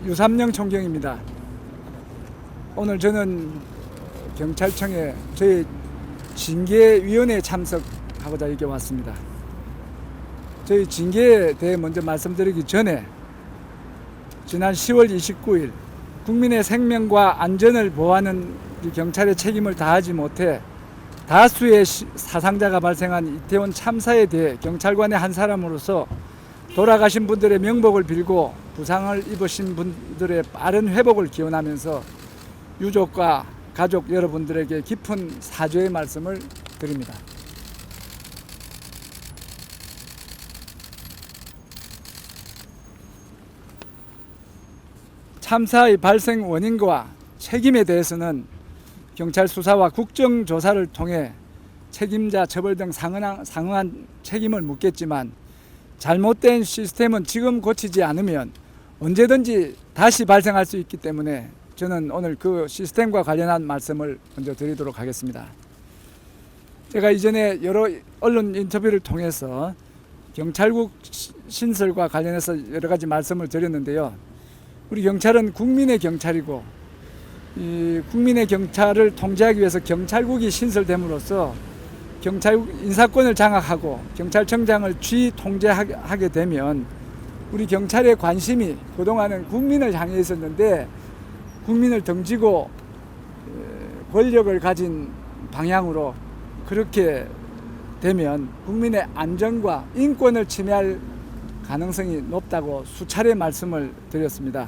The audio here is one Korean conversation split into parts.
유삼영 총경입니다. 오늘 저는 경찰청에 저희 징계위원회에 참석하고자 이렇게 왔습니다. 저희 징계에 대해 먼저 말씀드리기 전에 지난 10월 29일 국민의 생명과 안전을 보호하는 경찰의 책임을 다하지 못해 다수의 사상자가 발생한 이태원 참사에 대해 경찰관의 한 사람으로서 돌아가신 분들의 명복을 빌고 부상을 입으신 분들의 빠른 회복을 기원하면서 유족과 가족 여러분들에게 깊은 사죄의 말씀을 드립니다. 참사의 발생 원인과 책임에 대해서는 경찰 수사와 국정조사를 통해 책임자 처벌 등 상응한 책임을 묻겠지만 잘못된 시스템은 지금 고치지 않으면 언제든지 다시 발생할 수 있기 때문에 저는 오늘 그 시스템과 관련한 말씀을 먼저 드리도록 하겠습니다. 제가 이전에 여러 언론 인터뷰를 통해서 경찰국 신설과 관련해서 여러 가지 말씀을 드렸는데요. 우리 경찰은 국민의 경찰이고 이 국민의 경찰을 통제하기 위해서 경찰국이 신설됨으로써 경찰국 인사권을 장악하고 경찰청장을 통제하게 되면 우리 경찰의 관심이 그동안은 국민을 향해 있었는데 국민을 등지고 권력을 가진 방향으로 그렇게 되면 국민의 안전과 인권을 침해할 가능성이 높다고 수차례 말씀을 드렸습니다.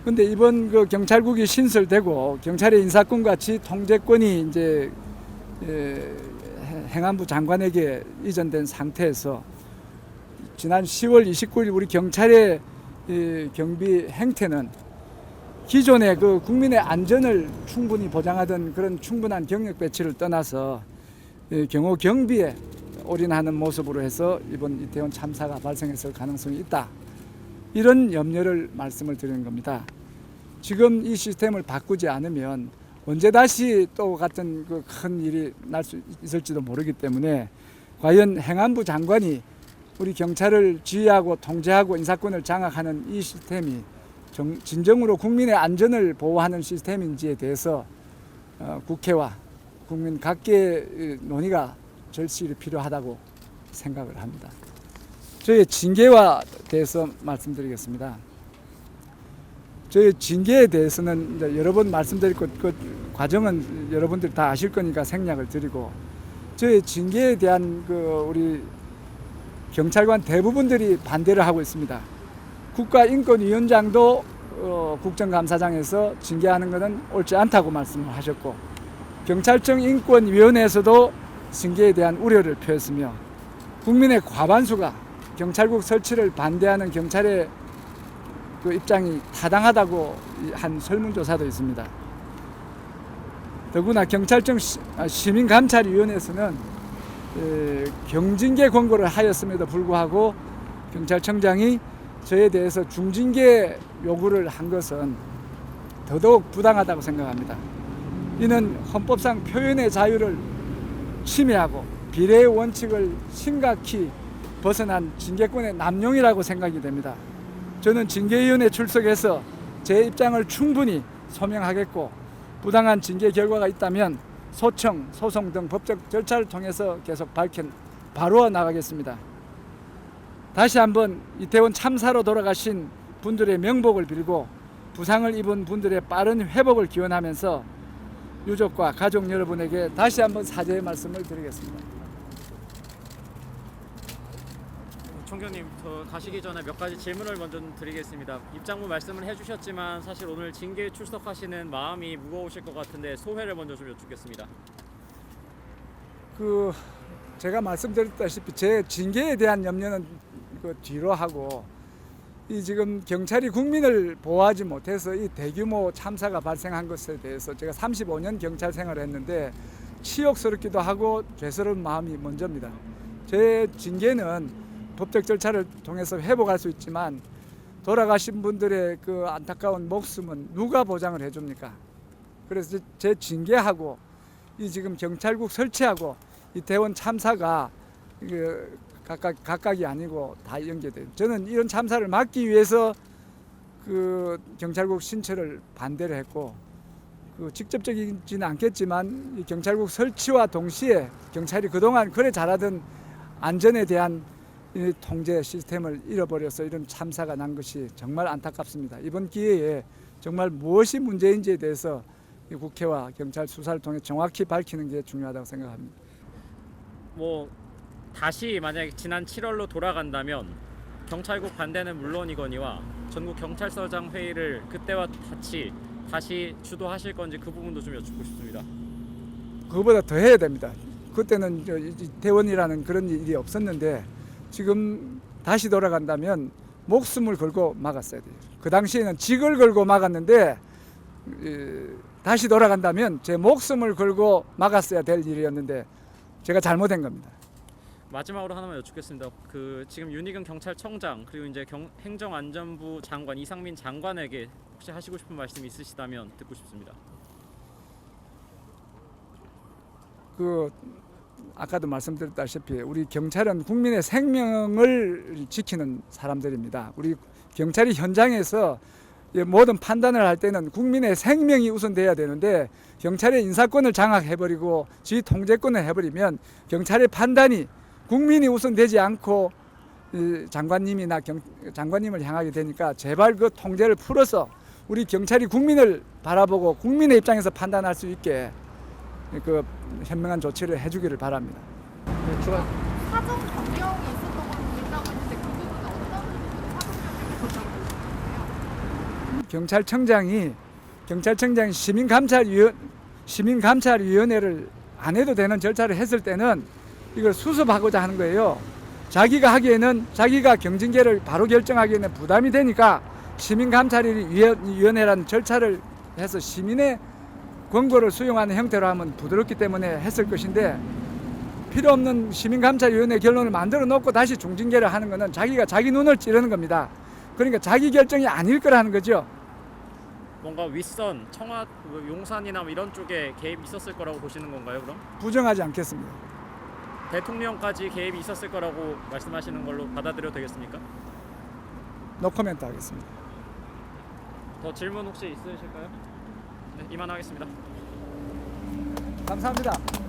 그런데 이번 그 경찰국이 신설되고 경찰의 인사권과 통제권이 이제 행안부 장관에게 이전된 상태에서 지난 10월 29일 우리 경찰의 경비 행태는 기존의 그 국민의 안전을 충분히 보장하던 그런 충분한 경력 배치를 떠나서 경호 경비에 올인하는 모습으로 해서 이번 이태원 참사가 발생했을 가능성이 있다. 이런 염려를 말씀을 드리는 겁니다. 지금 이 시스템을 바꾸지 않으면 언제 다시 또 같은 그 큰 일이 날 수 있을지도 모르기 때문에 과연 행안부 장관이 우리 경찰을 지휘하고 통제하고 인사권을 장악하는 이 시스템이 진정으로 국민의 안전을 보호하는 시스템인지에 대해서 국회와 국민 각계의 논의가 절실히 필요하다고 생각을 합니다. 저희 징계와 대해서 말씀드리겠습니다. 저희 징계에 대해서는 이제 여러 번 말씀드릴 그 과정은 여러분들이 다 아실 거니까 생략을 드리고 저희 징계에 대한 그 우리 경찰관 대부분들이 반대를 하고 있습니다. 국가인권위원장도 국정감사장에서 징계하는 것은 옳지 않다고 말씀을 하셨고 경찰청 인권위원회에서도 징계에 대한 우려를 표했으며 국민의 과반수가 경찰국 설치를 반대하는 경찰의 그 입장이 타당하다고 한 설문조사도 있습니다. 더구나 경찰청 시민감찰위원회에서는 경징계 권고를 하였음에도 불구하고 경찰청장이 저에 대해서 중징계 요구를 한 것은 더더욱 부당하다고 생각합니다. 이는 헌법상 표현의 자유를 침해하고 비례의 원칙을 심각히 벗어난 징계권의 남용이라고 생각이 됩니다. 저는 징계위원회 출석해서 제 입장을 충분히 소명하겠고 부당한 징계 결과가 있다면 소청, 소송 등 법적 절차를 통해서 계속 바로 나가겠습니다. 다시 한번 이태원 참사로 돌아가신 분들의 명복을 빌고 부상을 입은 분들의 빠른 회복을 기원하면서 유족과 가족 여러분에게 다시 한번 사죄의 말씀을 드리겠습니다. 총경님, 저 가시기 전에 몇 가지 질문을 먼저 드리겠습니다. 입장문 말씀을 해주셨지만 사실 오늘 징계에 출석하시는 마음이 무거우실 것 같은데 소회를 먼저 좀 여쭙겠습니다. 제가 말씀드렸다시피 제 징계에 대한 염려는 뒤로 하고 이 지금 경찰이 국민을 보호하지 못해서 이 대규모 참사가 발생한 것에 대해서 제가 35년 경찰 생활을 했는데 치욕스럽기도 하고 죄스러운 마음이 먼저입니다. 제 징계는 법적 절차를 통해서 회복할 수 있지만 돌아가신 분들의 그 안타까운 목숨은 누가 보장을 해줍니까? 그래서 제 징계하고 이 지금 경찰국 설치하고 이태원 참사가 각각이 아니고 다 연계돼요. 저는 이런 참사를 막기 위해서 그 경찰국 신설을 반대를 했고 그 직접적이지는 않겠지만 이 경찰국 설치와 동시에 경찰이 그동안 그래 잘하던 안전에 대한 이 통제 시스템을 잃어버려서 이런 참사가 난 것이 정말 안타깝습니다. 이번 기회에 정말 무엇이 문제인지에 대해서 이 국회와 경찰 수사를 통해 정확히 밝히는 게 중요하다고 생각합니다. 뭐 다시 만약에 지난 7월로 돌아간다면 경찰국 반대는 물론이거니와 전국 경찰서장 회의를 그때와 다시 주도하실 건지 그 부분도 좀 여쭙고 싶습니다. 그거보다 더 해야 됩니다. 그때는 대원이라는 그런 일이 없었는데 지금 다시 돌아간다면 목숨을 걸고 막았어야 돼요. 그 당시에는 직을 걸고 막았는데 다시 돌아간다면 제 목숨을 걸고 막았어야 될 일이었는데 제가 잘못한 겁니다. 마지막으로 하나만 여쭙겠습니다. 그 지금 윤희근 경찰청장 그리고 이제 행정안전부 장관 이상민 장관에게 혹시 하시고 싶은 말씀 있으시다면 듣고 싶습니다. 그 아까도 말씀드렸다시피 우리 경찰은 국민의 생명을 지키는 사람들입니다. 우리 경찰이 현장에서 모든 판단을 할 때는 국민의 생명이 우선돼야 되는데 경찰의 인사권을 장악해버리고 지휘 통제권을 해버리면 경찰의 판단이 국민이 우선되지 않고 장관님이나 장관님을 향하게 되니까 제발 그 통제를 풀어서 우리 경찰이 국민을 바라보고 국민의 입장에서 판단할 수 있게 그 현명한 조치를 해주기를 바랍니다. 사정 변경이 있었던 것도 있다고 했는데 그 부분은 어떤 사정 변경이 있었다고 경찰청장이 시민감찰위원회를 안 해도 되는 절차를 했을 때는 이걸 수습하고자 하는 거예요. 자기가 하기에는 자기가 경징계를 바로 결정하기에는 부담이 되니까 시민감찰위원회라는 절차를 해서 시민의 권고를 수용하는 형태로 하면 부드럽기 때문에 했을 것인데 필요 없는 시민감찰위원회 결론을 만들어 놓고 다시 중징계를 하는 것은 자기가 자기 눈을 찌르는 겁니다. 그러니까 자기 결정이 아닐 거라는 거죠. 뭔가 윗선, 용산이나 뭐 이런 쪽에 개입 있었을 거라고 보시는 건가요, 그럼? 부정하지 않겠습니다. 대통령까지 개입이 있었을 거라고 말씀하시는 걸로 받아들여도 되겠습니까? 노코멘트 하겠습니다. 더 질문 혹시 있으실까요? 네, 이만하겠습니다. 감사합니다.